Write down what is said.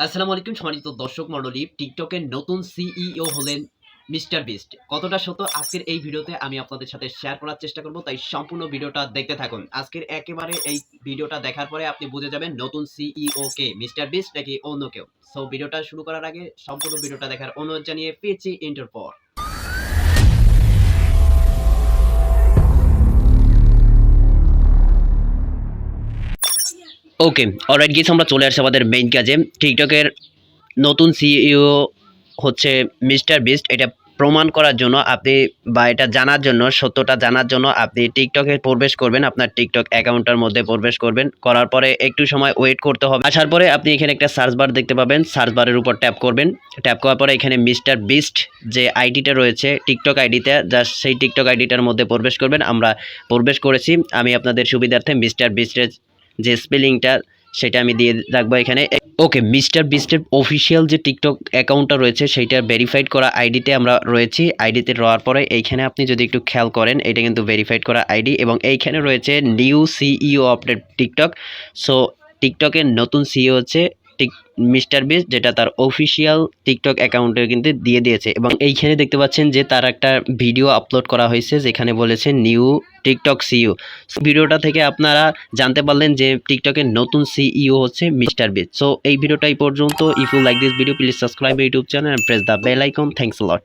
আসসালামু আলাইকুম সম্মানিত দর্শক মণ্ডলী। টিকটকের নতুন সিইও হলেন মিস্টার বিস্ট। কতটা সত্য আজকের এই ভিডিওতে আমি আপনাদের সাথে শেয়ার করার চেষ্টা করব। তাই সম্পূর্ণ ভিডিওটা দেখতে থাকুন। আজকের একেবারে এই ভিডিওটা দেখার পরে আপনি বুঝে যাবেন নতুন সিইও কে, মিস্টার বিস্ট নাকি অন্য কেউ। সো ভিডিওটা শুরু করার আগে সম্পূর্ণ ভিডিওটা দেখার অনুরোধ জানিয়ে পেয়েছি ইন্টার পর। ওকে, অলরাইট গেস আমরা চলে আসছি আমাদের মেইন কাজে। টিকটকের নতুন সিইও হচ্ছে মিস্টার বিস্ট। এটা প্রমাণ করার জন্য আপনি বা এটা জানার জন্য, সত্যটা জানার জন্য আপনি টিকটকে প্রবেশ করবেন। আপনার টিকটক অ্যাকাউন্টের মধ্যে প্রবেশ করবেন। করার পরে একটু সময় ওয়েট করতে হবে। আসার পরে আপনি এখানে একটা সার্চ বার দেখতে পাবেন। সার্চ বারের উপর ট্যাপ করবেন। ট্যাপ করার পরে এখানে মিস্টার বিস্ট যে আইডিটা রয়েছে টিকটক আইডিতে, জাস্ট সেই টিকটক আইডিটার মধ্যে প্রবেশ করবেন। আমরা প্রবেশ করেছি। আমি আপনাদের সুবিধার্থে মিস্টার বিস্টের যে স্পেলিংটা সেটা আমি দিয়ে রাখবো এখানে। ওকে, মিস্টার বিস্টের অফিসিয়াল যে টিকটক অ্যাকাউন্টটা রয়েছে সেইটা ভেরিফাইড করা আইডিতে আমরা রয়েছি। আইডিতে রওয়ার পরে এইখানে আপনি যদি একটু খেয়াল করেন, এটা কিন্তু ভেরিফাইড করা আইডি এবং এইখানে রয়েছে new CEO update TikTok. So টিকটকের নতুন সিইও হচ্ছে মিস্টার বিস্ট, যেটা তার অফিসিয়াল টিকটক অ্যাকাউন্টে কিন্তু দিয়ে দিয়েছে। এবং এইখানে দেখতে পাচ্ছেন যে তার একটা ভিডিও আপলোড করা হয়েছে যেখানে বলেছে নিউ টিকটক সিইও। ভিডিওটা থেকে আপনারা জানতে পারলেন যে টিকটকের নতুন সিইও হচ্ছে মিস্টার বিস্ট। সো এই ভিডিওটা এই পর্যন্ত। If you like this video please subscribe my YouTube channel and press the bell icon. Thanks a lot.